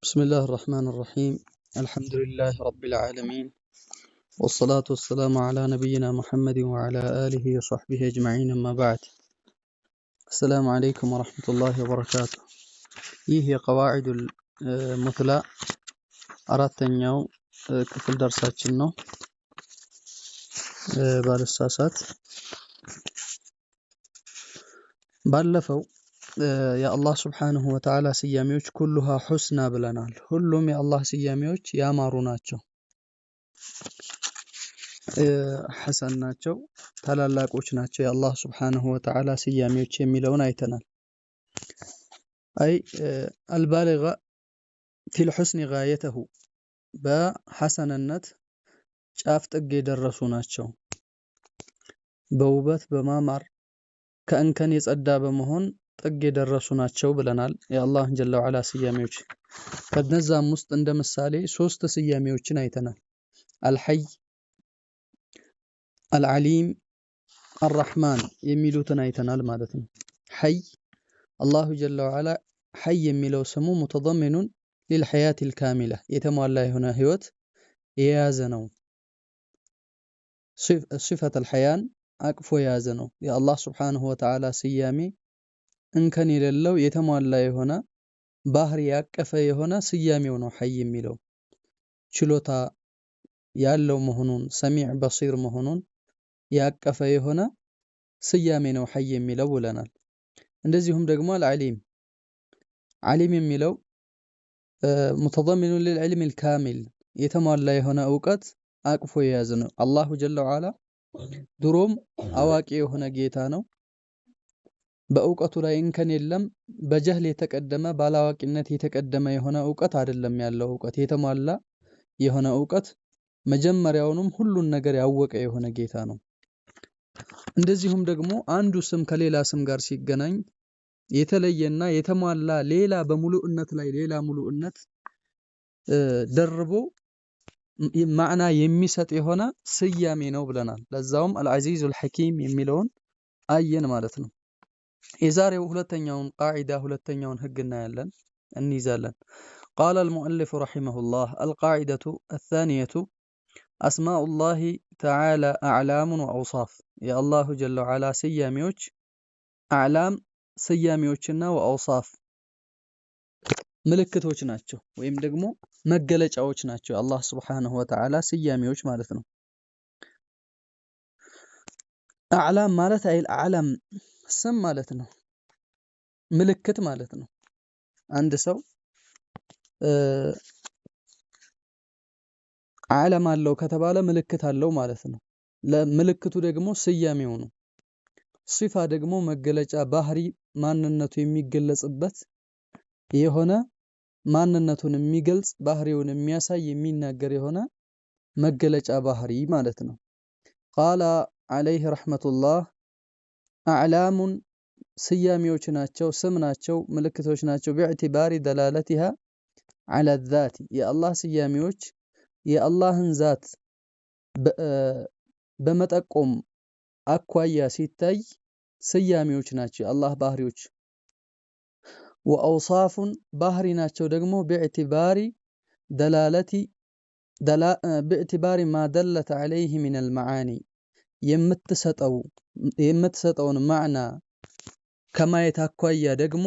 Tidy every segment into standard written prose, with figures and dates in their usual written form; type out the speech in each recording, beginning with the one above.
بسم الله الرحمن الرحيم. الحمد لله رب العالمين، والصلاة والسلام على نبينا محمد وعلى آله وصحبه أجمعين، أما بعد. السلام عليكم ورحمة الله وبركاته. هي قواعد المثلى أراتنيو كفل درساتنا بالساسات بلفو يا الله سبحانه وتعالى سياميوش كلها حسنى بلنال، كلهم يا الله سياميوش يا ماروناتشو حسن ናቸው ታላላቆች ናቸው የአላህ Subhanahu Wa Ta'ala ስያሜዎች የሚለውን አይተናል። አይ البالغ في الحسن غايته በሐሰንነት ጫፍ ጥግ የደረሱ ናቸው። በውበት በማማር ከእንከን የጸዳ በመሆን ጥግ የደረሱ ናቸው ብለናል የአላህ ጀለ ወዐላ ስያሜዎች። ከነዛም ውስጥ እንደ ምሳሌ 3 ስያሜዎችን አይተናል። አልሐይ العليم الرحمن የሚሉትን አይተናል ማለት ነው። ሐይ አላሁ ጀለ ወዐላ ሐይ የሚለው ስሙ متضمن للحياة الكاملة የተሟላ የሆነ ህይወት የያዘ ነው። صفة الحياة አቅፎ የያዘ ነው። የአላህ Subhanahu Wa Ta'ala ስያሜ እንከን የሌለው የተሟላ የሆነ ባህሪ ያቀፈ የሆነ ስያሜው ነው ሐይ የሚለው። ችሎታ ያለው መሆኑን ሰሚዕ በሲር መሆኑን ያቀፈ የሆነ ስያሜ ነው ሐይ የሚለው ብለናል። እንደዚሁም ደግሞ አልዓሊም ዓሊም የሚለው متضمن للعلم الكامل የተሟላ የሆነ ዕውቀት አቅፎ የያዘ ነው። አላሁ ጀለ ወዐላ ድሮም አዋቂ የሆነ ጌታ ነው። በዕውቀቱ ላይ እንከን የለም። በጀህል የተቀደመ ባላዋቂነት የተቀደመ የሆነ ዕውቀት አይደለም ያለው ዕውቀት የተሟላ የሆነ ዕውቀት መጀመሪያውንም ሁሉን ነገር ያወቀ የሆነ ጌታ ነው። እንደዚሁም ደግሞ አንዱ ስም ከሌላ ስም ጋር ሲገናኝ የተለየና የተሟላ ሌላ በሙሉእነት ላይ ሌላ ሙሉእነት ደርቦ ማዕና የሚሰጥ የሆነ ስያሜ ነው ብለናል። ለዛውም አልዓዚዙል ሐኪም የሚለውን አየን ማለት ነው። የዛሬው ሁለተኛውን ቃዒዳ ሁለተኛውን ህግ እናያለን እንይዛለን። قال المؤلف رحمه الله القاعدة الثانية أسماء الله تعالى أعلام وأوصاف يا الله جل وعلا سياميوش أعلام سياميوشنا وأوصاف ملكتوش ناتشو ويم دقمو مقلج أوش ناتشو الله سبحانه وتعالى سياميوش مالتنا أعلام مالتها أي الأعلام سم مالتنا ملكت مالتنا عند سو ዓለም አለው ከተባለ ምልክት አለው ማለት ነው። ለምልክቱ ደግሞ ስያሜው ነው። ሲፋ ደግሞ መገለጫ ባህሪ ማንነቱ የሚገለጽበት የሆነ ማንነቱን የሚገልጽ ባህሪውን የሚያሳይ የሚናገር የሆነ መገለጫ ባህሪ ማለት ነው። ቃለ عليه رحمة الله أعلام ስያሜዎች ናቸው፣ ስም ናቸው፣ ምልክቶች ናቸው። باعتبار دلالتها على الذات የአላህ ስያሜዎች የአላህን ዛት በመጠቆም አኳያ ሲታይ ስያሜዎች ናቸው የአላህ ባህሪዎች። ወአውሳፉን ባህሪ ናቸው ደግሞ باعتبار ما دلت عليه من المعاني የምትሰጠውን ማዕና ከማየት አኳያ ደግሞ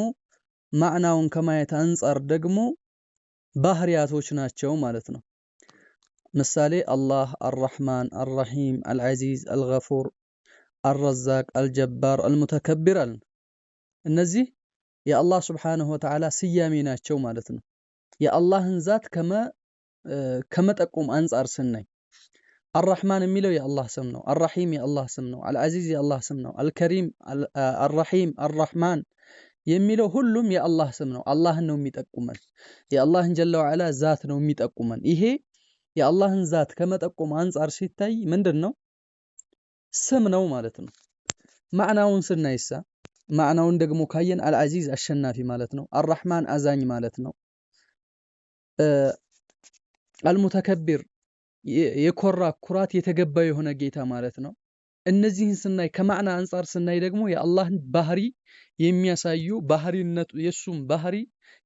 ማዕናውን ከማየት አንፃር ደግሞ ባህሪያቶች ናቸው ማለት ነው። ምሳሌ አላህ አርረሕማን አርረሒም አልዓዚዝ አልገፉር አልረዛቅ አልጀባር አልሙተከቢር አልን። እነዚህ የአላህ Subhanahu Wa Ta'ala ስያሜ ናቸው ማለት ነው። የአላህን ዛት ከመጠቆም አንፃር ስናይ አርረሕማን የሚለው የአላህ ስም ነው። አርረሒም የአላህ ስም ነው። አልዓዚዝ የአላህ ስም ነው። አልከሪም አርረሒም አርረሕማን የሚለው ሁሉም የአላህ ስም ነው። አላህን ነው የሚጠቁመን። የአላህን ጀለ ወዐላ ዛት ነው የሚጠቁመን። ይሄ የአላህን ዛት ከመጠቆም አንፃር ሲታይ ምንድነው? ስም ነው ማለት ነው። ማዕናውን ስናይሳ ማዕናውን ደግሞ ካየን አልዓዚዝ አሸናፊ ማለት ነው። አርረሕማን አዛኝ ማለት ነው። አልሙተከቢር የኮራ ኩራት የተገባ የሆነ ጌታ ማለት ነው። እነዚህን ስናይ ከማዕና አንፃር ስናይ ደግሞ የአላህን ባህሪ የሚያሳዩ ባህሪነቱ የሱም ባህሪ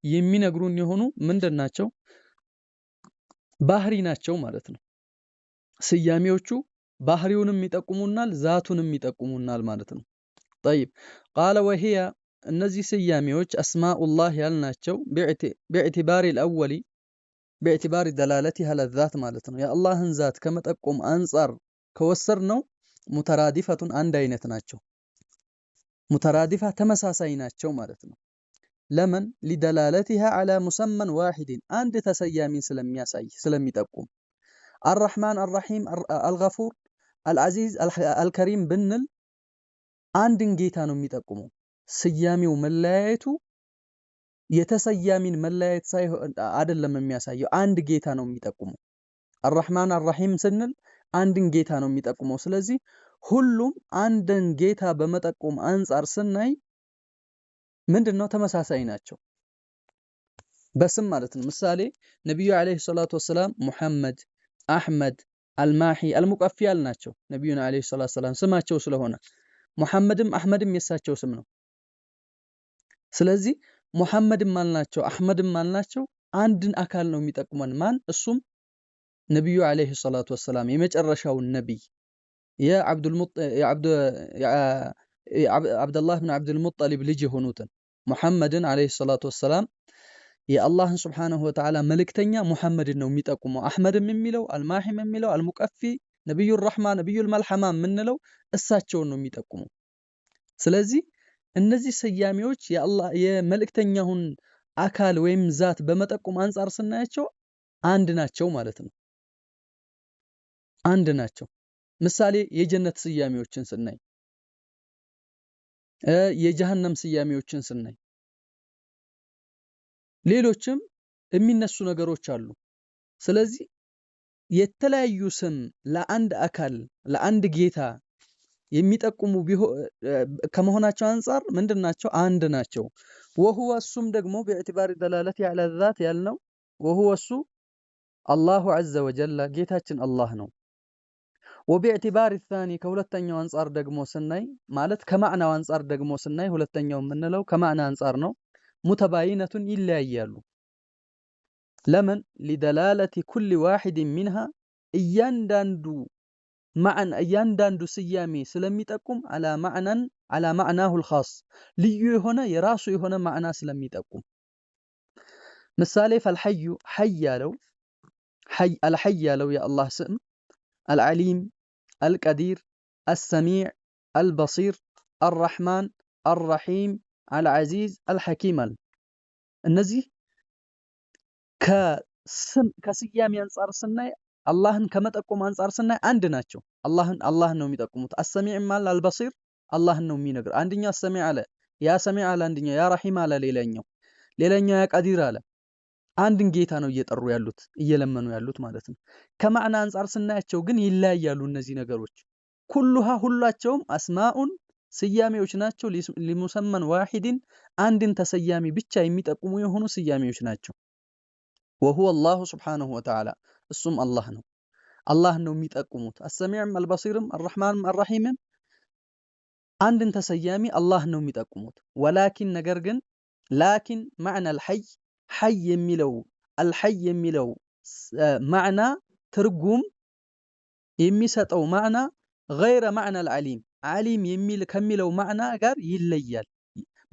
የሚነግሩን የሆኑ ምንድናቸው? ባህሪ ናቸው ማለት ነው። ስያሜዎቹ ባህሪውንም ይጠቁሙናል፣ ዛቱንም ይጠቁሙናል ማለት ነው። طيب قال وهي እነዚህ ስያሜዎች አስማኡላህ ያልናቸው باعتبار الأول باعتبار دلالتها على الذات ማለት ነው። የአላህን ዛት ከመጠቆም አንፃር ከወሰድነው ሙተራዲፈቱን አንድ አይነት ናቸው። ሙተራዲፋ ተመሳሳይ ናቸው ማለት ነው። ለምን لدلالتها على مسمى واحد አንድ ተሰያሚን ስለሚያሳይ ስለሚጠቁም الرحمن الرحيم الغفور العزيز الكريم ብንል አንድን ጌታ ነው የሚጠቁመው። ስያሜው መለያየቱ የተሰያሚን መለያየት ሳይሆን አይደለም የሚያሳየው፣ አንድ ጌታ ነው የሚጠቁመው። الرحمن الرحيم ስንል አንድን ጌታ ነው የሚጠቁመው። ስለዚህ ሁሉም አንድን ጌታ በመጠቆም አንፃር ስናይ ምንድነው ተመሳሳይ ናቸው በስም ማለት ነው። ምሳሌ ነብዩ አለይሂ ሰላቱ ወሰላም ሙሐመድ፣ አህመድ፣ አልማሂ፣ አልሙቀፊ ያልናቸው ነብዩና አለይሂ ሰላቱ ወሰላም ስማቸው ስለሆነ ሙሐመድም አህመድም የሳቸው ስም ነው። ስለዚህ ሙሐመድም አልናቸው አህመድም አልናቸው አንድን አካል ነው የሚጠቁመን። ማን? እሱም ነብዩ አለይሂ ሰላቱ ወሰላም የመጨረሻው ነብይ የአብዱላህ ብን አብዱል ሙጠሊብ ልጅ የሆኑትን ሙሐመድን አለይሂ ሰላቱ ወሰላም የአላህን ሱብሓነሁ ወተዓላ መልእክተኛ ሙሐመድን ነው የሚጠቁመው። አህመድም የሚለው አልማሂም የሚለው አልሙቀፊ ነብዩ ረህማ ነብዩ መልሐማ የምንለው እሳቸውን ነው የሚጠቁመው። ስለዚህ እነዚህ ስያሜዎች የመልእክተኛውን አካል ወይም ዛት በመጠቆም አንፃር ስናያቸው አንድ ናቸው ማለት ነው። አንድ ናቸው። ምሳሌ የጀነት ስያሜዎችን ስናይ፣ የጀሃነም ስያሜዎችን ስናይ፣ ሌሎችም የሚነሱ ነገሮች አሉ። ስለዚህ የተለያዩ ስም ለአንድ አካል ለአንድ ጌታ የሚጠቁሙ ከመሆናቸው አንፃር ምንድናቸው? አንድ ናቸው። وهو እሱም ደግሞ باعتبار دلالته على الذات ያልነው وهو እሱ አላሁ عز وجل ጌታችን አላህ ነው። وباعتبار الثاني ከሁለተኛው አንፃር ደግሞ ስናይ ማለት ከማዕናው አንፃር ደግሞ ስናይ ሁለተኛው የምንለው ከማዕና አንፃር ነው። ሙተባይነቱን ይለያያሉ። ለምን لدلالة كل واحد منها እያንዳንዱ ስያሜ ስለሚጠቁም على معناه الخاص ልዩ የሆነ የራሱ የሆነ ማዕና ስለሚጠቁም። ምሳሌ فالحي حي ያለው الحي ያለው የአላህ ስም العليم القدير السميع البصير الرحمن الرحيم العزيز الحكيم እነዚህ ከስያሜ አንፃር ስናይ አላህን ከመጠቆም አንፃር ስናይ አንድ ናቸው። አላህን ነው የሚጠቁሙት። አሰሚዕ ማል አልበሲር አላህን ነው የሚነግር። አንደኛው አሰሚዕ አለ፣ ያ ሰሚዕ አለ፣ አንደኛው ያ ረሂም አለ፣ ሌላኛው ያ ቀዲር አለ። አንድን ጌታ ነው እየጠሩ ያሉት እየለመኑ ያሉት ማለት ነው። ከማዕና አንፃር ስናያቸው ግን ይለያያሉ እነዚህ ነገሮች። ሁላቸውም አስማኡን ስያሜዎች ናቸው። ሊሙሰመን ዋሂድን አንድን ተሰያሚ ብቻ የሚጠቁሙ የሆኑ ስያሜዎች ናቸው። وهو الله سبحانه وتعالى እሱም አላህ ነው። አላህን ነው የሚጠቁሙት። አሰሚዕም አልበሲርም አርረህማንም አርረሂምም አንድን ተሰያሚ አላህን ነው የሚጠቁሙት። ወላኪን ነገር ግን ላኪን ማዕና አልሐይ ሐይ የሚለው ማዕና ትርጉም የሚሰጠው ማዕና ገይረ ማዕና አልዓሊም ዓሊም ከሚለው ማዕና ጋር ይለያል።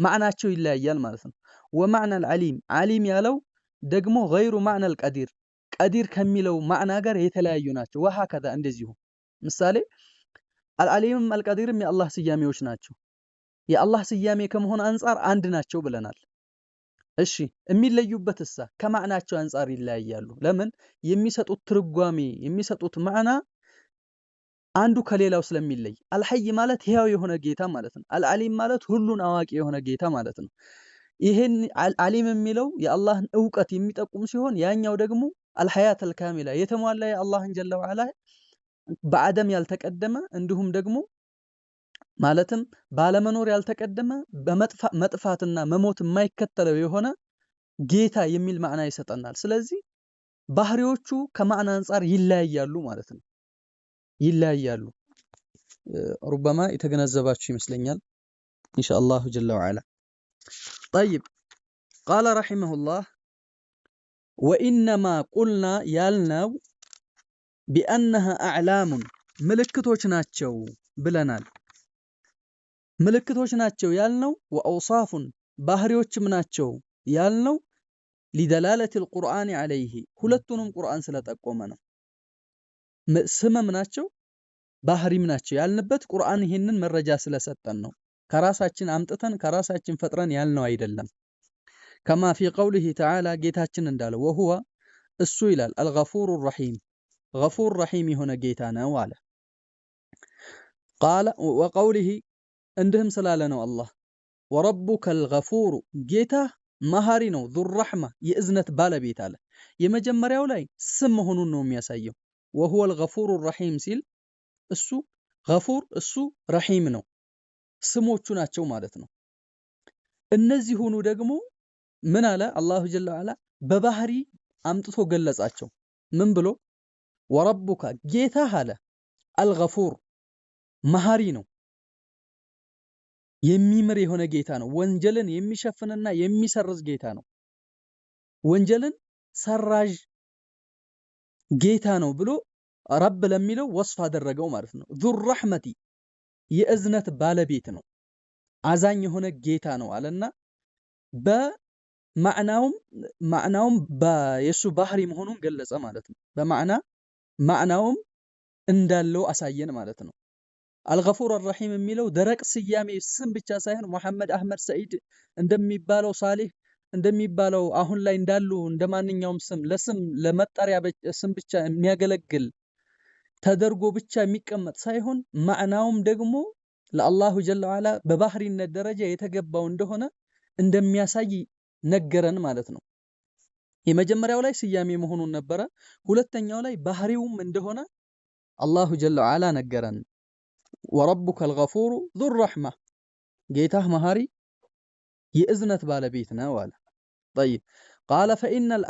ማዕናቸው ይለያያል ማለት ነው። ወማዕና አልዓሊም ዓሊም ያለው ደግሞ ገይሩ ማዕና አልቀዲር ቀዲር ከሚለው ማዕና ጋር የተለያዩ ናቸው። ወሃከዛ እንደዚሁ ምሳሌ አልዓሊምም አልቀዲርም የአላህ ስያሜዎች ናቸው። የአላህ ስያሜ ከመሆን አንፃር አንድ ናቸው ብለናል። እሺ የሚለዩበት እሳ ከማዕናቸው አንፃር ይለያያሉ። ለምን? የሚሰጡት ትርጓሜ የሚሰጡት ማዕና አንዱ ከሌላው ስለሚለይ። አልሐይ ማለት ሕያው የሆነ ጌታ ማለት ነው። አልዓሊም ማለት ሁሉን አዋቂ የሆነ ጌታ ማለት ነው። ይሄን ዓሊም የሚለው የአላህን ዕውቀት የሚጠቁም ሲሆን ያኛው ደግሞ አልሐያት አልካሚላ የተሟላ የአላህን ጀለ ወዐላ በአደም ያልተቀደመ እንዲሁም ደግሞ ማለትም ባለመኖር ያልተቀደመ በመጥፋትና መሞት የማይከተለው የሆነ ጌታ የሚል ማዕና ይሰጠናል። ስለዚህ ባህሪዎቹ ከማዕና አንፃር ይለያያሉ ማለት ነው። ይለያያሉ። ሩበማ የተገነዘባችሁ ይመስለኛል ኢንሻአላሁ ጀለ ወዐላ። طيب ቃለ ረሒመሁላህ ወኢነማ ቁልና ያልነው ቢአነሃ አዕላሙን ምልክቶች ናቸው ብለናል። ምልክቶች ናቸው ያልነው ወአውሳፉን ባህሪዎችም ናቸው ያልነው ሊደላለቲል ቁርአን ዐለይሂ ሁለቱንም ቁርአን ስለጠቆመ ነው። ስምም ናቸው ባህሪም ናቸው ያልንበት ቁርአን ይሄንን መረጃ ስለሰጠን ነው። ከራሳችን አምጥተን ከራሳችን ፈጥረን ያልነው አይደለም። ከማ ፊ ቀውሊሂ ተዓላ ጌታችን እንዳለው ወሁወ እሱ ይላል አልገፉሩ ረሒም ገፉር ረሒም የሆነ ጌታ ነው አለ። ቃለ ወቀውሊሂ እንዲህም ስላለ ነው አላህ ወረቡከል ገፉሩ ጌታ መሃሪ ነው ዙረሕማ የእዝነት ባለቤት አለ። የመጀመሪያው ላይ ስም መሆኑን ነው የሚያሳየው። ወሁወል ገፉሩ ረሒም ሲል እሱ ገፉር እሱ ረሒም ነው ስሞቹ ናቸው ማለት ነው። እነዚህ ሁኑ ደግሞ ምን አለ አላሁ ጀለ ወዐላ በባህሪ አምጥቶ ገለጻቸው። ምን ብሎ ወረቡከ ጌታህ አለ አልገፉር መሃሪ ነው የሚምር የሆነ ጌታ ነው። ወንጀልን የሚሸፍንና የሚሰርዝ ጌታ ነው። ወንጀልን ሰራዥ ጌታ ነው ብሎ ረብ ለሚለው ወስፍ አደረገው ማለት ነው። ዙር ረሕመቲ የእዝነት ባለቤት ነው አዛኝ የሆነ ጌታ ነው አለና በማዕናውም የሱ ባህሪ መሆኑን ገለጸ ማለት ነው። ማዕናውም እንዳለው አሳየን ማለት ነው። አልገፉር አልረሒም የሚለው ደረቅ ስያሜ ስም ብቻ ሳይሆን መሐመድ አህመድ ሰዒድ እንደሚባለው ሳሊህ እንደሚባለው አሁን ላይ እንዳሉ እንደማንኛውም ስም ለስም ለመጠሪያ ስም ብቻ የሚያገለግል ተደርጎ ብቻ የሚቀመጥ ሳይሆን ማዕናውም ደግሞ ለአላሁ ጀለ ወዐላ በባህሪነት ደረጃ የተገባው እንደሆነ እንደሚያሳይ ነገረን ማለት ነው። የመጀመሪያው ላይ ስያሜ መሆኑን ነበረ። ሁለተኛው ላይ ባህሪውም እንደሆነ አላሁ ጀለ ወዐላ ነገረን። ወረቡከል ገፉሩ ዙር ረሕማ ጌታህ መሃሪ የእዝነት ባለቤት ነው አለ። ጠይብ ቃለ ፈኢነል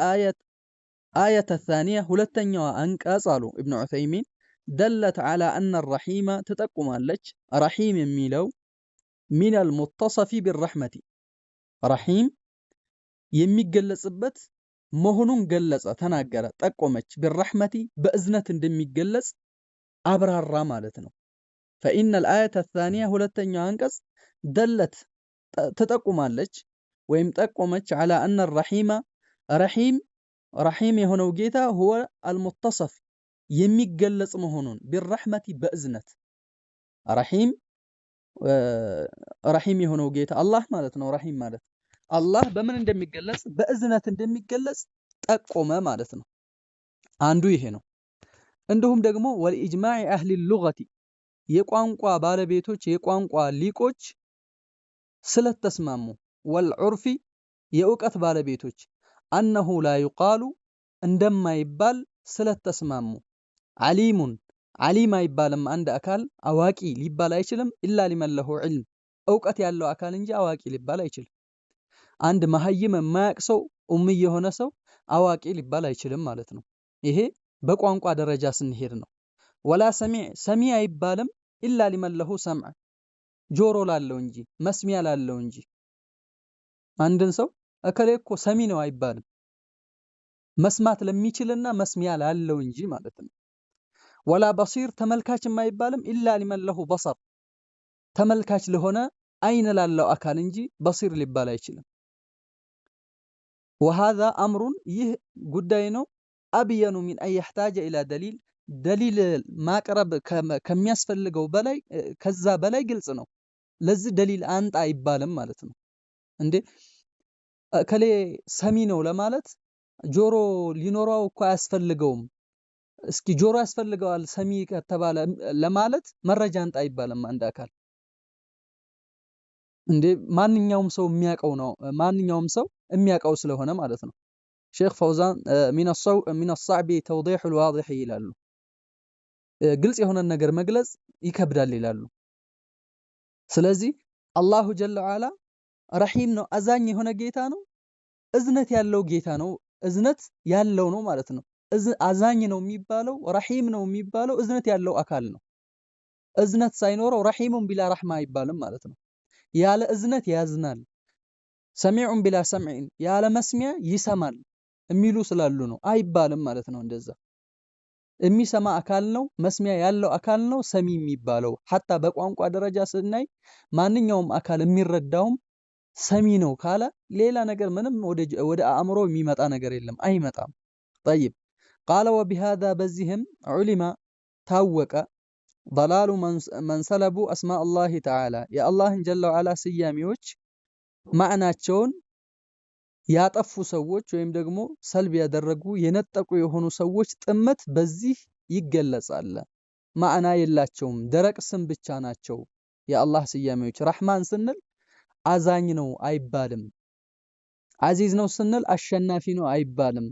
አየተ ታኒያ ሁለተኛዋ አንቀጽ አሉ ኢብኑ ዑሰይሚን ደለት ዐላ አነ ረሒማ ትጠቁማለች ረሒም የሚለው ሚነል ሙተሰፊ ቢረሕመቲ ረሒም የሚገለጽበት መሆኑን ገለጸ፣ ተናገረ፣ ጠቆመች። ቢረሕመቲ በእዝነት እንደሚገለጽ አብራራ ማለት ነው። ፈኢነል አየተ ታኒያ ሁለተኛዋ አንቀጽ ደለት ትጠቁማለች ወይም ጠቆመች ዐላ አነ ረሒማ ረሒም የሆነው ጌታ ሁወ አልሙተሰፍ የሚገለጽ መሆኑን ቢረሕመቲ በእዝነት ረሒም የሆነው ጌታ አላህ ማለት ነው። ረሒም ማለት አላህ በምን እንደሚገለጽ በእዝነት እንደሚገለጽ ጠቆመ ማለት ነው። አንዱ ይሄ ነው። እንዲሁም ደግሞ ወልኢጅማዕ አህሊ ሉገቲ የቋንቋ ባለቤቶች የቋንቋ ሊቆች ስለተስማሙ ወልዑርፊ የእውቀት ባለቤቶች አነሁ ላ ዩቃሉ እንደማይባል ስለተስማሙ ዓሊሙን ዓሊም አይባልም አንድ አካል አዋቂ ሊባል አይችልም ኢላ ሊመን ለሁ ዒልም እውቀት ያለው አካል እንጂ አዋቂ ሊባል አይችልም። አንድ መሀይም የማያውቅ ሰው ኡምይ የሆነ ሰው አዋቂ ሊባል አይችልም ማለት ነው። ይሄ በቋንቋ ደረጃ ስንሄድ ነው። ወላ ሰሚዕ አይባልም ኢላ ሊመን ለሁ ሰምዕ ጆሮ ላለው እንጂ መስሚያ ላለው እንጂ። አንድን ሰው እከሌ እኮ ሰሚ ነው አይባልም መስማት ለሚችልና መስሚያ ላለው እንጂ ማለት ነው። ወላ በሲር ተመልካችም አይባልም ኢላ ሊመን ለሁ በሰር ተመልካች ለሆነ አይን ላለው አካል እንጂ በሲር ሊባል አይችልም። ወሃዛ አምሩን ይህ ጉዳይ ነው አብየኑ ሚን አን የሕታጀ ኢላ ደሊል ማቅረብ ከሚያስፈልገው በላይ ከዛ በላይ ግልጽ ነው። ለዚህ ደሊል አንጣ አይባልም ማለት ነው። እንዴ እከሌ ሰሚ ነው ለማለት ጆሮ ሊኖረው እኮ አያስፈልገውም። እስኪ ጆሮ ያስፈልገዋል ሰሚ ከተባለ ለማለት መረጃ አንጣ አይባልም አንድ አካል። እንዴ ማንኛውም ሰው የሚያውቀው ነው ማንኛውም ሰው የሚያውቀው ስለሆነ ማለት ነው። ሼክ ፈውዛን ሚን አልሰዕቢ ተውዲሑል ዋዲሕ ይላሉ። ግልጽ የሆነ ነገር መግለጽ ይከብዳል ይላሉ። ስለዚህ አላሁ ጀለ ወዐላ ረሒም ነው አዛኝ የሆነ ጌታ ነው። እዝነት ያለው ጌታ ነው። እዝነት ያለው ነው ማለት ነው። አዛኝ ነው የሚባለው ረሒም ነው የሚባለው እዝነት ያለው አካል ነው። እዝነት ሳይኖረው ረሒሙን ቢላ ረሕማ አይባልም ማለት ነው። ያለ እዝነት ያዝናል። ሰሚዑን ቢላ ሰምዕን ያለ መስሚያ ይሰማል የሚሉ ስላሉ ነው። አይባልም ማለት ነው። እንደዛ የሚሰማ አካል ነው፣ መስሚያ ያለው አካል ነው ሰሚ የሚባለው። ሐታ በቋንቋ ደረጃ ስናይ ማንኛውም አካል የሚረዳውም ሰሚ ነው ካለ ሌላ ነገር ምንም ወደ አእምሮ የሚመጣ ነገር የለም፣ አይመጣም። طيب قال وبهذا በዚህም ዑሊማ ታወቀ ضلال من سلبوا أسماء الله تعالى የአላህን ጀለ ወዐላ ስያሜዎች ማዕናቸውን ያጠፉ ሰዎች ወይም ደግሞ ሰልብ ያደረጉ የነጠቁ የሆኑ ሰዎች ጥመት በዚህ ይገለጻል። ማዕና የላቸውም፣ ደረቅ ስም ብቻ ናቸው የአላህ ስያሜዎች። ረህማን ስንል አዛኝ ነው አይባልም። አዚዝ ነው ስንል አሸናፊ ነው አይባልም።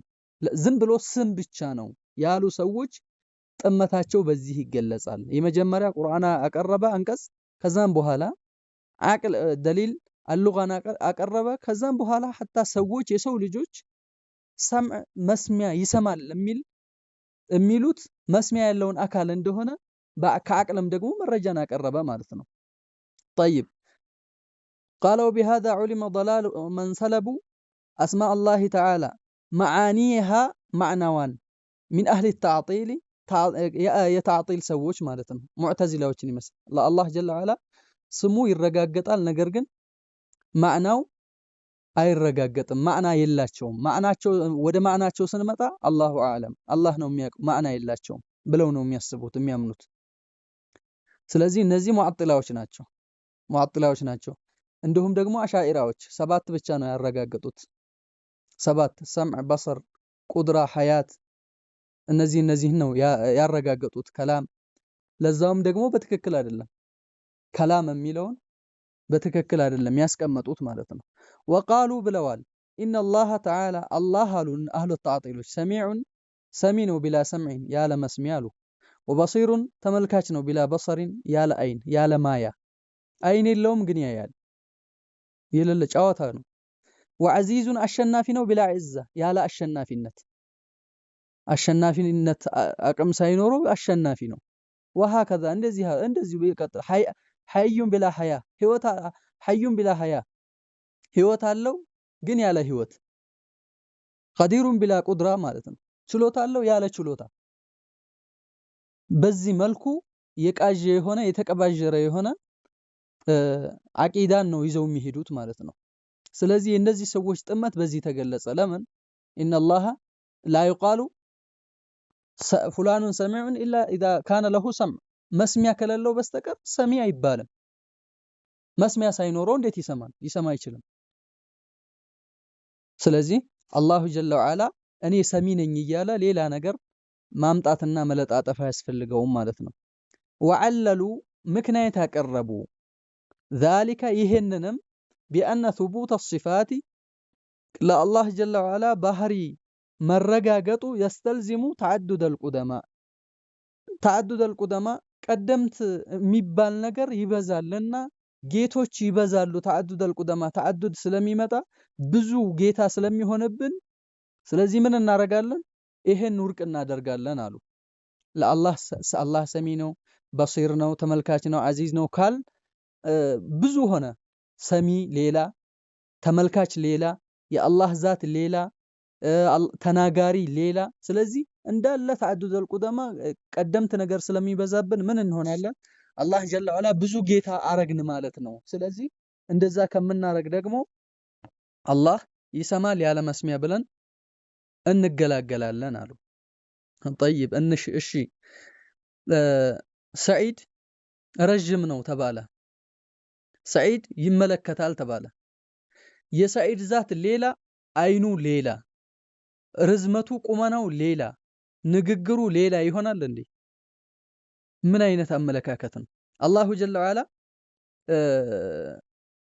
ዝም ብሎ ስም ብቻ ነው ያሉ ሰዎች ጥመታቸው በዚህ ይገለጻል። የመጀመሪያ ቁርአን አቀረበ አንቀጽ፣ ከዛም በኋላ አቅል ደሊል አልሉጋን አቀረበ፣ ከዛም በኋላ ሐታ ሰዎች የሰው ልጆች ሰምዕ መስሚያ ይሰማል የሚሉት መስሚያ ያለውን አካል እንደሆነ ከአቅልም ደግሞ መረጃን አቀረበ ማለት ነው። طيب قال وبهذا علم ضلال من سلبوا أسماء الله تعالى معانيها معنوان من أهل التعطيل يتعطيل ሰዎች ማለት ነው። ሙዕተዚላዎችን ይመስል ለአላህ ጀለ ወዐላ ስሙ ይረጋገጣል፣ ነገር ግን ማዕናው አይረጋገጥም፣ ማዕና የላቸውም። ማዕናቸው ወደ ማዕናቸው ስንመጣ አላሁ አዕለም አላህ ነው የሚያውቀው፣ ማዕና የላቸውም ብለው ነው የሚያስቡት የሚያምኑት። ስለዚህ እነዚህ ሙዓጥላዎች ናቸው። እንዲሁም ደግሞ አሻኢራዎች 7 ብቻ ነው ያረጋገጡት። 7 ሰምዕ፣ በሰር፣ ቁድራ፣ ሐያት እነዚህ ነው ያረጋገጡት። ከላም ለዛውም ደግሞ በትክክል አይደለም፣ ከላም የሚለውን በትክክል አይደለም ያስቀመጡት ማለት ነው። ወቃሉ ብለዋል ኢነላህ ተዓላ አላህ አሉን አህሉ ተዕጢሎች ሰሚዑን ሰሚ ነው ቢላ ሰምዕን ያለ መስሚያ አሉ። ወበሲሩን ተመልካች ነው ቢላ በሰሪን ያለ አይን ያለ ማያ፣ አይን የለውም ግን ያያል፣ የሌለ ጨዋታ ነው። ወዐዚዙን አሸናፊ ነው ቢላ ዒዛ ያለ አሸናፊነት፣ አሸናፊነት አቅም ሳይኖረው አሸናፊ ነው። ወሃከዛ እንደዚህ ይቀጥል። ሐዩን ቢላ ሐያ ሐዩን ቢላ ሐያ ህይወት አለው ግን ያለ ህይወት። ቀዲሩን ቢላ ቁድራ ማለት ነው፣ ችሎታ አለው ያለ ችሎታ። በዚህ መልኩ የቃዥ የሆነ የተቀባጀረ የሆነ አቂዳን ነው ይዘው የሚሄዱት ማለት ነው። ስለዚህ እነዚህ ሰዎች ጥመት በዚህ ተገለጸ። ለምን ኢነላህ ላ ይቃሉ ፉላኑን ሰሚዑን ኢላ ኢዛ ካነ ለሁ ሰምዕ፣ መስሚያ ከሌለው በስተቀር ሰሚ አይባልም። መስሚያ ሳይኖረው እንዴት ይሰማል? ይሰማ አይችልም። ስለዚህ አላሁ ጀለ ወዐላ እኔ ሰሚ ነኝ እያለ ሌላ ነገር ማምጣትና መለጣጠፍ አያስፈልገውም ማለት ነው። ወዐለሉ ምክንያት ያቀረቡ ዛሊከ ይህንንም ቢአነ ሱቡተ ሲፋቲ ለአላህ ጀለ ወዐላ ባህሪ መረጋገጡ የስተልዚሙ ተዓዱደል ቁደማ፣ ተዓዱደል ቁደማ ቀደምት የሚባል ነገር ይበዛልና ጌቶች ይበዛሉ። ተዓዱደል ቁደማ ተዓዱድ ስለሚመጣ ብዙ ጌታ ስለሚሆንብን፣ ስለዚህ ምን እናደርጋለን? ይሄን ውድቅ እናደርጋለን አሉ። ለአላህ ሰሚ ነው፣ በሲር ነው፣ ተመልካች ነው፣ አዚዝ ነው ካል ብዙ ሆነ። ሰሚ ሌላ፣ ተመልካች ሌላ፣ የአላህ ዛት ሌላ፣ ተናጋሪ ሌላ። ስለዚህ እንዳለ ተዓዱደል ቁደማ ቀደምት ነገር ስለሚበዛብን ምን እንሆናለን? አላህ ጀለ ወዐላ ብዙ ጌታ አረግን ማለት ነው። ስለዚህ እንደዛ ከምናረግ ደግሞ አላህ ይሰማል ያለ መስሚያ ብለን እንገላገላለን አሉ። طيب እሺ ሰዒድ ረጅም ነው ተባለ፣ ሰዒድ ይመለከታል ተባለ። የሰዒድ ዛት ሌላ፣ አይኑ ሌላ፣ ርዝመቱ ቁመናው ሌላ፣ ንግግሩ ሌላ ይሆናል እንዴ? ምን አይነት አመለካከት ነው? አላሁ ጀለ ወዐላ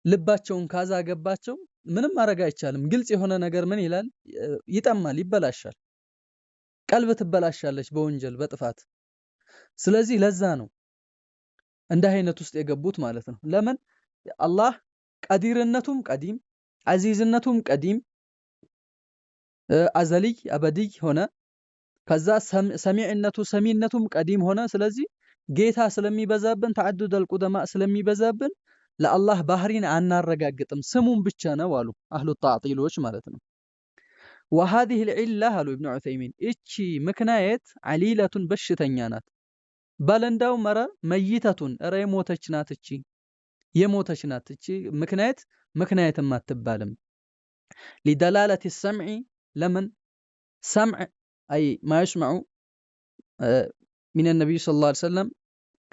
ልባቸውን ካዛገባቸው ምንም ማድረግ አይቻልም። ግልጽ የሆነ ነገር ምን ይላል? ይጠማል፣ ይበላሻል። ቀልብ ትበላሻለች በወንጀል በጥፋት። ስለዚህ ለዛ ነው እንደ አይነት ውስጥ የገቡት ማለት ነው። ለምን አላህ ቀዲርነቱም ቀዲም፣ አዚዝነቱም ቀዲም፣ አዘልይ አበድይ ሆነ። ከዛ ሰሚዕነቱ ሰሚነቱም ቀዲም ሆነ። ስለዚህ ጌታ ስለሚበዛብን ተዓዱደል ቁደማ ስለሚበዛብን ለአላህ ባህሪን አናረጋግጥም ስሙን ብቻ ነው አሉ አህሉ ተዕጢሎች ማለት ነው። وهذه العلة አሉ ኢብኑ ዑሰይሚን እቺ ምክንያት ዓሊለቱን በሽተኛ ናት። ባለንዳው መረ መይተቱን ረ የሞተች ናት እቺ ምክንያትም አትባልም። لدلالة السمع لمن سمع أي ما يسمع من النبي صلى الله عليه وسلم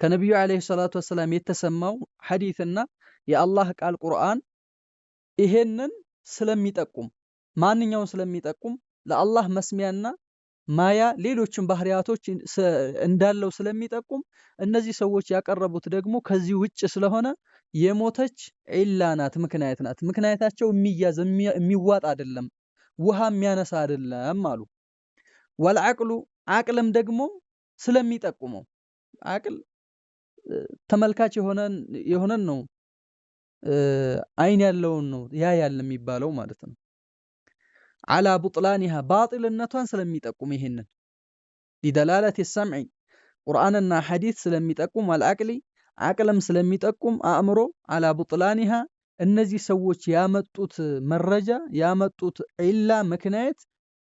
كنبي عليه الصلاة والسلام يتسموا حديثنا يا الله قال القرآن ይሄንን ስለሚጠቁም ማንኛውን ስለሚጠቁም ለአላህ መስሚያና ማያ ሌሎችን ባህሪያቶች እንዳለው ስለሚጠቁም እነዚህ ሰዎች ያቀረቡት ደግሞ ከዚህ ውጭ ስለሆነ የሞተች ዒላ ናት፣ ምክንያት ናት። ምክንያታቸው የሚያዝ የሚዋጥ አይደለም፣ ውሃ የሚያነሳ አይደለም አሉ። ወልዓቅሉ አቅልም ደግሞ ስለሚጠቁመው አቅል ተመልካች የሆነን ነው፣ አይን ያለውን ነው ያ ያለ የሚባለው ማለት ነው። على بطلانها باطلነቷን ስለሚጠቁም ይሄንን لدلالة السمع ቁርአንና ሐዲስ ስለሚጠቁም والعقل አቅልም ስለሚጠቁም አእምሮ على بطلانها እነዚህ ሰዎች ያመጡት መረጃ ያመጡት ዒላ ምክንያት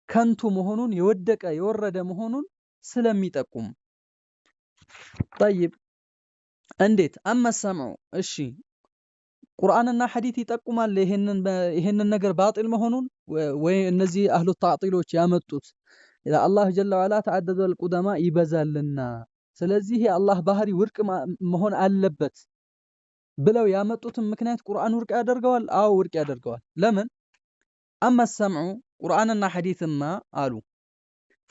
ከንቱ መሆኑን የወደቀ የወረደ መሆኑን ስለሚጠቁም طيب እንዴት አማ السمع እሺ ቁርአንና ሐዲስ ይጠቁማል ይሄንን ነገር ባጢል መሆኑን ወይ እነዚህ አህሉ ተዕጢሎች ያመጡት ለአላህ ጀለ ወዐላ ተዓደደ القدማ ይበዛልና ስለዚህ የአላህ ባህሪ ውድቅ መሆን አለበት ብለው ያመጡትን ምክንያት ቁርአን ውድቅ ያደርገዋል? አዎ ውድቅ ያደርገዋል። ለምን? አማ السمع ቁርአንና ሐዲስማ አሉ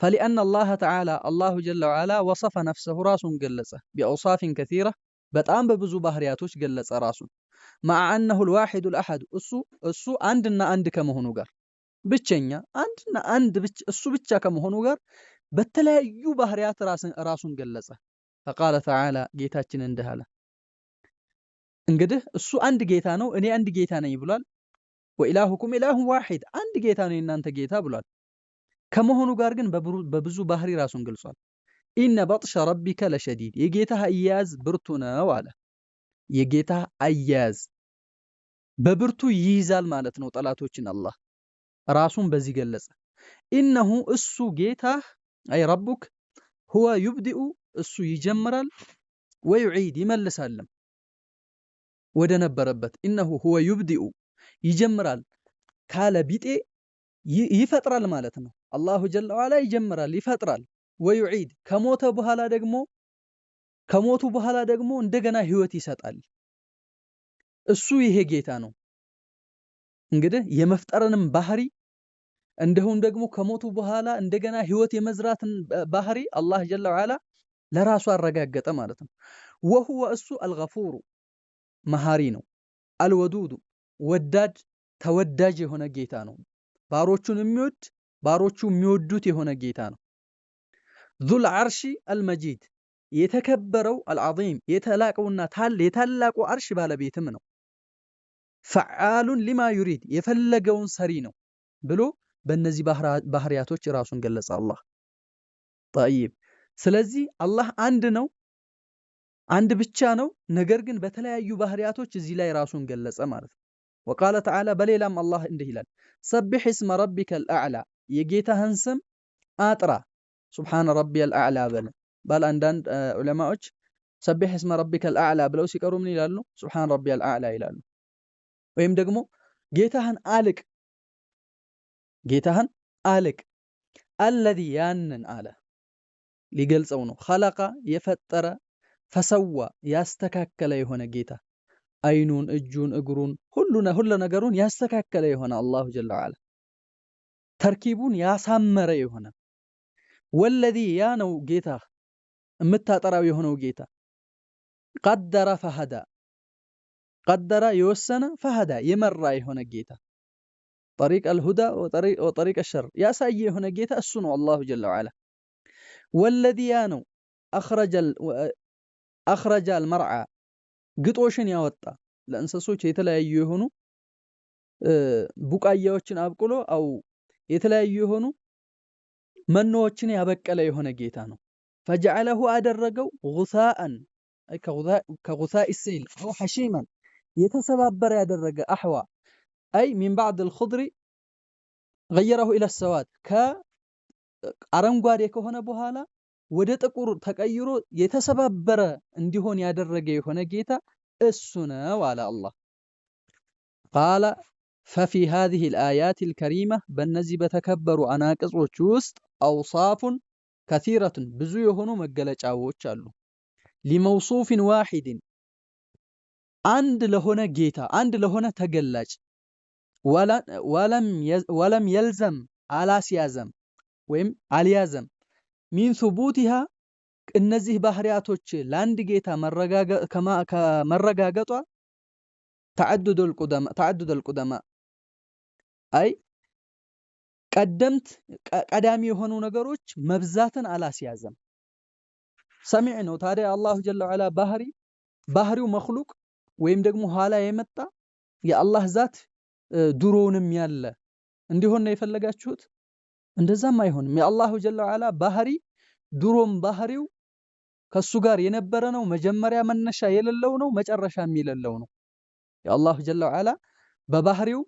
فلأن الله تعالى الله جل وعلا وصف نفسه ራሱን ገለጸ بأوصاف كثيرة በጣም በብዙ ባህሪያቶች ገለጸ ራሱን مع أنه الواحد الأحد እሱ አንድና አንድ ከመሆኑ ጋር ብቸኛ አንድና አንድ እሱ ብቻ ከመሆኑ ጋር በተለያዩ ባህሪያት ራሱን ገለጸ። فقال تعالى ጌታችን እንዲህ አለ እንግዲህ እሱ አንድ ጌታ ነው እኔ አንድ ጌታ ነኝ ብሏል። وإلهكم إله واحد አንድ ጌታ ነው እናንተ ጌታ ብሏል። ከመሆኑ ጋር ግን በብዙ ባህሪ ራሱን ገልጿል። ኢነ በጥሸ ረቢከ ለሸዲድ የጌታህ አያያዝ ብርቱ ነው አለ። የጌታህ አያያዝ በብርቱ ይይዛል ማለት ነው ጠላቶችን አላህ ራሱን በዚህ ገለጸ። ኢነሁ እሱ ጌታህ አይ ረቡክ ሁወ ዩብዲኡ እሱ ይጀምራል ወዩዒድ ይመልሳልም ወደ ነበረበት። ኢነሁ ሁወ ዩብዲኡ ይጀምራል ካለ ቢጤ ይፈጥራል ማለት ነው። አላሁ ጀለ ወዐላ ይጀምራል ይፈጥራል። ወዩዒድ ከሞቱ በኋላ ደግሞ እንደገና ህይወት ይሰጣል። እሱ ይሄ ጌታ ነው። እንግዲህ የመፍጠርንም ባህሪ እንደሁም ደግሞ ከሞቱ በኋላ እንደገና ህይወት የመዝራትን ባህሪ አላህ ጀለ ወዐላ ለራሱ አረጋገጠ ማለት ነው። ወሁወ እሱ አልገፉሩ መሃሪ ነው። አልወዱዱ ወዳድ ተወዳጅ የሆነ ጌታ ነው። ባሮቹን የሚወድ ባሮቹ የሚወዱት የሆነ ጌታ ነው። ዙል ዓርሺ አልመጂድ የተከበረው አልዓዚም የተላቀውና የታላቁ ዓርሽ ባለቤትም ነው። ፈዓሉን ሊማ ዩሪድ የፈለገውን ሰሪ ነው ብሎ በእነዚህ ባህሪያቶች ራሱን ገለጸ አላህ። ጠይብ ስለዚህ አላህ አንድ ነው፣ አንድ ብቻ ነው። ነገር ግን በተለያዩ ባህሪያቶች እዚህ ላይ ራሱን ገለጸ ማለት ነው። ወቃለ ተዓላ በሌላም አላህ እንዲህ ይላል ሰቢሕ እስመ ረቢከል አዕላ የጌታህን ስም አጥራ ሱብሓነ ረቢየል አዕላ ባል አንዳንድ ዑለማዎች ሰቢሕ እስመ ረቢከል አዕላ ብለው ሲቀሩ ምን ይላሉ? ሱብሓነ ረቢየል አዕላ ይላሉ። ወይም ደግሞ ጌታህን አልቅ አለዚ ያንን አለ ሊገልጸው ነው። ኸለቀ የፈጠረ ፈሰዋ ያስተካከለ የሆነ ጌታ አይኑን እጁን እግሩን ሁሉ ነገሩን ያስተካከለ የሆነ አላሁ ጀለ ወዐላ ተርኪቡን ያሳመረ የሆነ ወለዚ ያ ነው ጌታ የምታጠራው የሆነው ጌታ ቀደረ ፈሀዳ ቀደረ የወሰነ ፈሀዳ የመራ የሆነ ጌታ ጠሪቅ አልሁዳ ወጠሪቅ አልሸር ያሳየ የሆነ ጌታ እሱ ነው አላሁ ጀለ ወዐላ። ወለዚ ያ ነው አኽረጀ አልመርዓ ግጦሽን ያወጣ ለእንስሶች የተለያዩ የሆኑ ቡቃያዎችን አብቅሎ አው የተለያዩ የሆኑ መኖዎችን ያበቀለ የሆነ ጌታ ነው። ፈጀዐለሁ አደረገው ጉሳአን ከጉሳኢ ሰይል አው ሐሺማን የተሰባበረ ያደረገ አህዋ አይ ሚን ባዕድ الخضر غيره الى السواد ከአረንጓዴ ከሆነ በኋላ ወደ ጥቁር ተቀይሮ የተሰባበረ እንዲሆን ያደረገ የሆነ ጌታ እሱ ነው አለ አላህ قال ففي هذه الآيات الكريمة በእነዚህ በተከበሩ አናቅጾች ውስጥ أوصاف كثيرة ብዙ የሆኑ መገለጫዎች አሉ لموصوف واحد አንድ ለሆነ ጌታ አንድ ለሆነ ተገላጭ ወለም የልዘም አላስያዘም ወይም አልያዘም ሚን ሱቡቲሃ እነዚህ ባህሪያቶች ለአንድ ጌታ ከመረጋገጧ ተዓዱድ አልቁደማ አይ ቀዳሚ የሆኑ ነገሮች መብዛትን አላስያዘም ሰሚዕ ነው ታዲያ አላሁ ጀለ ወዐላ ባህሪው መክሉቅ ወይም ደግሞ ኋላ የመጣ የአላህ ዛት ድሮውንም ያለ እንዲሆን ነው የፈለጋችሁት እንደዛም አይሆንም የአላሁ ጀለ ወዐላ ባህሪ ድሮም ባህሪው ከሱ ጋር የነበረ ነው መጀመሪያ መነሻ የሌለው ነው መጨረሻም የሌለው ነው የአላሁ ጀለ ወዐላ በባህሪው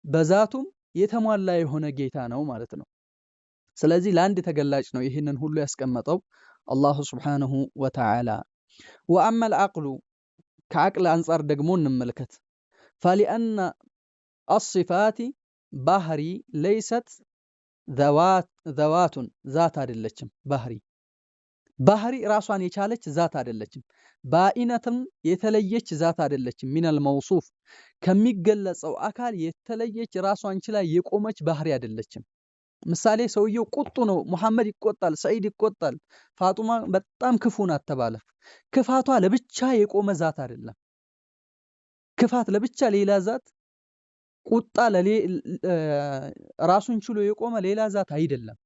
በዛቱም የተሟላ የሆነ ጌታ ነው ማለት ነው ስለዚህ ለአንድ ተገላጭ ነው ይህንን ሁሉ ያስቀመጠው አላሁ ሱብሓነሁ ወተዓላ ወአማ العقل ከዓቅል አንፃር ደግሞ እንመልከት فلأن الصفات ባህሪ ليست ذوات ذات አይደለችም ባህሪ ራሷን የቻለች ዛት አይደለችም ባኢነትም የተለየች ዛት አይደለችም من الموصوف ከሚገለጸው አካል የተለየች ራሷን ችላ የቆመች ባህሪ አይደለችም ምሳሌ ሰውየው ቁጡ ነው መሐመድ ይቆጣል ሰዒድ ይቆጣል ፋጡማ በጣም ክፉ ናት ተባለ ክፋቷ ለብቻ የቆመ ዛት አይደለም ክፋት ለብቻ ሌላ ዛት ቁጣ ራሱን ችሎ የቆመ ሌላ ዛት አይደለም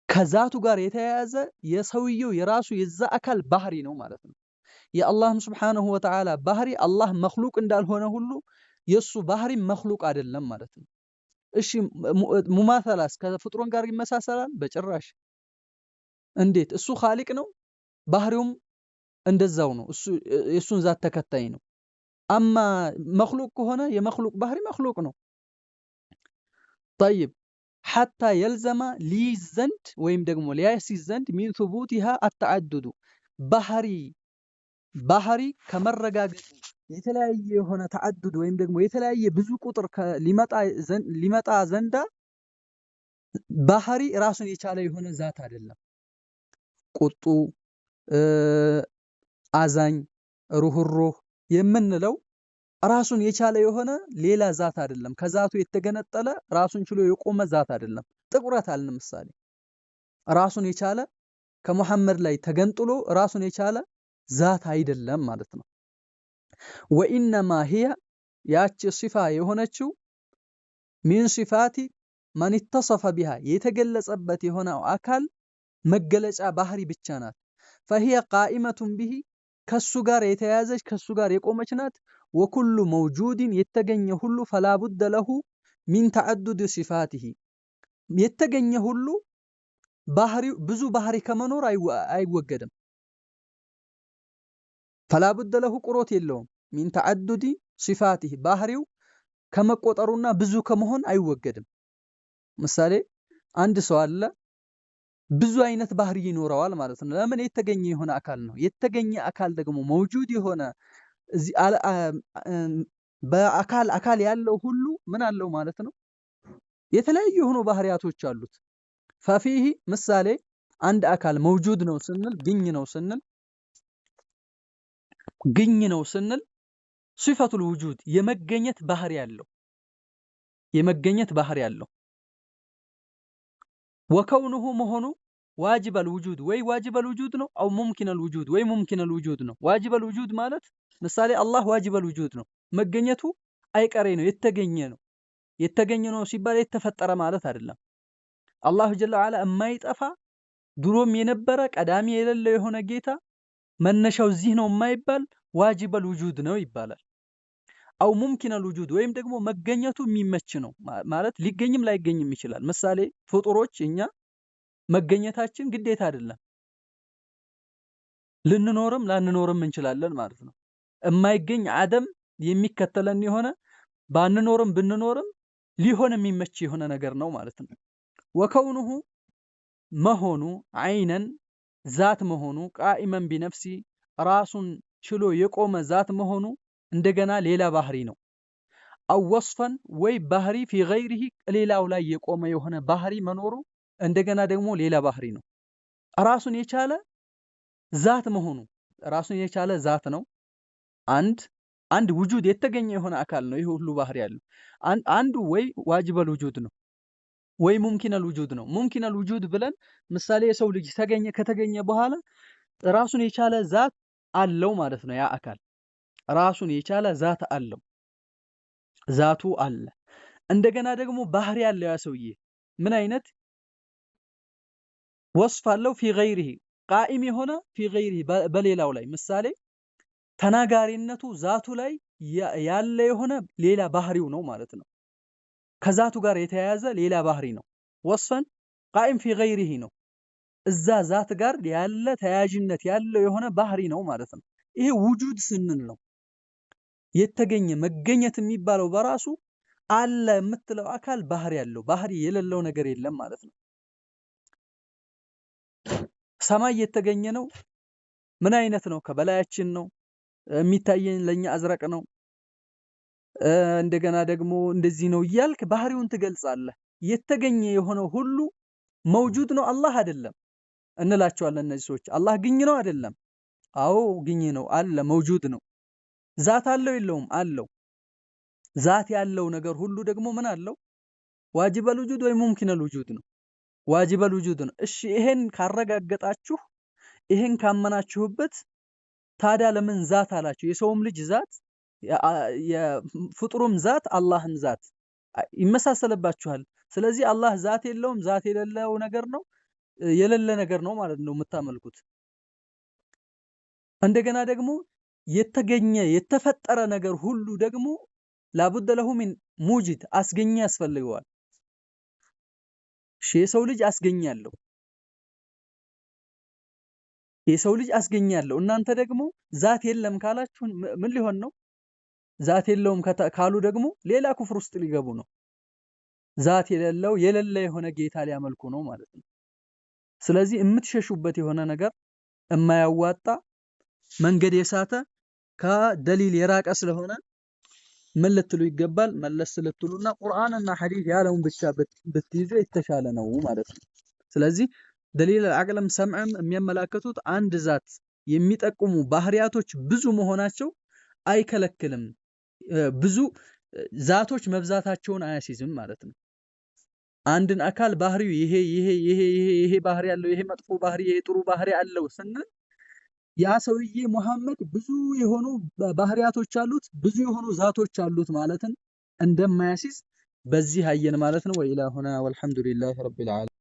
ከዛቱ ጋር የተያያዘ የሰውየው የራሱ የዛ አካል ባህሪ ነው ማለት ነው የአላህም ሱብሓነሁ ወተዓላ ባህሪ አላህ መክሉቅ እንዳልሆነ ሁሉ የሱ ባህሪ መክሉቅ አይደለም ማለት ነው እሺ ሙማተላስ ከፍጥሮን ጋር ይመሳሰላል በጭራሽ እንዴት እሱ ኻሊቅ ነው ባህሪውም እንደዛው ነው እሱ የሱን ዛት ተከታይ ነው አማ መክሉቅ ከሆነ የመክሉቅ ባህሪ መክሉቅ ነው طيب حتى يلزم ليزند ወይም ደግሞ ሊያስይዘንድ من ثبوتها التعدد ባህሪ ከመረጋገጥ የተለያየ የሆነ ተዓዱድ ወይም ደግሞ የተለያየ ብዙ ቁጥር ሊመጣ ዘንዳ ባህሪ ራሱን የቻለ የሆነ ዛት አይደለም ቁጡ አዛኝ ሩህሩህ የምንለው ራሱን የቻለ የሆነ ሌላ ዛት አይደለም ከዛቱ የተገነጠለ ራሱን ችሎ የቆመ ዛት አይደለም ጥቁረት አልን ምሳሌ ራሱን የቻለ ከመሐመድ ላይ ተገንጥሎ ራሱን የቻለ ዛት አይደለም ማለት ነው وانما هي ያቺ ሲፋ የሆነችው من صفات من اتصف بها የተገለጸበት የሆነው አካል መገለጫ ባህሪ ብቻ ናት فهي قائمة به ከሱ ጋር የተያዘች ከሱ ጋር የቆመች ናት وكل موجود የተገኘ ሁሉ فلا بد له من تعدد صفاته የተገኘ ሁሉ ባህሪው ብዙ ባህሪ ከመኖር አይወገድም فلا بد له ቁሮት የለውም من تعدد صفاته ባህሪው ከመቆጠሩና ብዙ ከመሆን አይወገድም ምሳሌ አንድ ሰው አለ ብዙ አይነት ባህሪ ይኖረዋል ማለት ነው ለምን የተገኘ የሆነ አካል ነው የተገኘ አካል ደግሞ موجود የሆነ በአካል ያለው ሁሉ ምን አለው ማለት ነው የተለያዩ የሆኑ ባህሪያቶች አሉት ففيه ምሳሌ አንድ አካል موجود ነው ስንል ግኝ ነው ስንል صفة الوجود የመገኘት ባህሪ ያለው وكونه መሆኑ واجب الوجود ወይ واجب الوجود ነው او ممكن الوجود ወይ ممكن الوجود ነው واجب الوجود ማለት ምሳሌ አላህ واجب الوجود ነው መገኘቱ አይቀሬ ነው የተገኘ ነው ሲባል የተፈጠረ ማለት አይደለም አላሁ ጀለ ወዐላ የማይጠፋ ድሮም የነበረ ቀዳሚ የሌለ የሆነ ጌታ መነሻው እዚህ ነው የማይባል واجب الوجود ነው ይባላል او ممكن الوجود ወይም ደግሞ መገኘቱ የሚመች ነው ማለት ሊገኝም ላይገኝም ይችላል ምሳሌ ፍጡሮች እኛ መገኘታችን ግዴታ አይደለም ልንኖርም ላንኖርም እንችላለን ማለት ነው የማይገኝ አደም የሚከተለን የሆነ ባንኖርም ብንኖርም ሊሆን የሚመች የሆነ ነገር ነው ማለት ነው። ወከውኑሁ መሆኑ አይነን ዛት መሆኑ ቃኢመን ቢነፍሲ ራሱን ችሎ የቆመ ዛት መሆኑ እንደገና ሌላ ባህሪ ነው። አው ወስፈን ወይ ባህሪ ፊ ገይሪሂ ሌላው ላይ የቆመ የሆነ ባህሪ መኖሩ እንደገና ደግሞ ሌላ ባህሪ ነው። ራሱን የቻለ ዛት መሆኑ ራሱን የቻለ ዛት ነው። አንድ ውጁድ የተገኘ የሆነ አካል ነው። ይሄ ሁሉ ባህሪ ያለው አንዱ ወይ ዋጅበል ውጁድ ነው ወይ ሙምኪነል ውጁድ ነው። ሙምኪነል ውጁድ ብለን ምሳሌ የሰው ልጅ ከተገኘ በኋላ ራሱን የቻለ ዛት አለው ማለት ነው። ያ አካል ራሱን የቻለ ዛት አለው፣ ዛቱ አለ። እንደገና ደግሞ ባህሪ ያለው ያ ሰውዬ ምን አይነት ወስፍ አለው? ፊ ገይሪሂ ቃኢም የሆነ ፊ ገይሪሂ በሌላው ላይ ምሳሌ ተናጋሪነቱ ዛቱ ላይ ያለ የሆነ ሌላ ባህሪው ነው ማለት ነው። ከዛቱ ጋር የተያያዘ ሌላ ባህሪ ነው። ወስፈን ቃኢም ፊ ገይሪሂ ነው። እዛ ዛት ጋር ያለ ተያያዥነት ያለው የሆነ ባህሪ ነው ማለት ነው። ይሄ ውጁድ ስንል ነው። የተገኘ መገኘት የሚባለው በራሱ አለ የምትለው አካል ባህሪ ያለው፣ ባህሪ የሌለው ነገር የለም ማለት ነው። ሰማይ የተገኘ ነው። ምን አይነት ነው? ከበላያችን ነው። የሚታየን ለኛ አዝረቅ ነው። እንደገና ደግሞ እንደዚህ ነው እያልክ ባህሪውን ትገልጻለህ። የተገኘ የሆነው ሁሉ መውጁድ ነው፣ አላህ አይደለም እንላቸዋለን። እነዚህ ሰዎች አላህ ግኝ ነው አይደለም? አዎ ግኝ ነው፣ አለ፣ መውጁድ ነው። ዛት አለው የለውም? አለው። ዛት ያለው ነገር ሁሉ ደግሞ ምን አለው? ዋጅበል ውጁድ ወይ ሙምኪነል ውጁድ ነው። ዋጅበል ውጁድ ነው። እሺ ይሄን ካረጋገጣችሁ፣ ይሄን ካመናችሁበት ታዲያ ለምን ዛት አላችሁ? የሰውም ልጅ ዛት የፍጡሩም ዛት አላህም ዛት ይመሳሰልባችኋል። ስለዚህ አላህ ዛት የለውም፣ ዛት የሌለው ነገር ነው፣ የሌለ ነገር ነው ማለት ነው የምታመልኩት። እንደገና ደግሞ የተገኘ የተፈጠረ ነገር ሁሉ ደግሞ ላቡደ ለሁ ሚን ሙጂድ አስገኝ ያስፈልገዋል። የሰው ልጅ አስገኛለሁ፣ የሰው ልጅ አስገኛለሁ። እናንተ ደግሞ ዛት የለም ካላችሁ ምን ሊሆን ነው? ዛት የለውም ካሉ ደግሞ ሌላ ኩፍር ውስጥ ሊገቡ ነው። ዛት የሌለው የሌለ የሆነ ጌታ ሊያመልኩ ነው ማለት ነው። ስለዚህ የምትሸሹበት የሆነ ነገር የማያዋጣ መንገድ የሳተ ከደሊል የራቀ ስለሆነ ምን ልትሉ ይገባል? መለስ ልትሉና ቁርአንና ሐዲስ ያለውን ብቻ ብትይዙ የተሻለ ነው ማለት ነው። ስለዚህ ደሊል አቅለም ሰምዕም የሚያመላክቱት አንድ ዛት የሚጠቁሙ ባህሪያቶች ብዙ መሆናቸው አይከለክልም። ብዙ ዛቶች መብዛታቸውን አያሲዝም ማለት ነው። አንድን አካል ባህሪው ይሄ ባህሪ ያለው፣ ይሄ መጥፎ ባህሪ፣ ይሄ ጥሩ ባህሪ አለው ስንል ያ ሰውዬ ሙሐመድ ብዙ የሆኑ ባህሪያቶች አሉት፣ ብዙ የሆኑ ዛቶች አሉት ማለትን እንደማያሲዝ በዚህ አየን ማለት ነው። ወኢላ ሁና ወልሐምዱሊላሂ ረቢል ዓለሚን።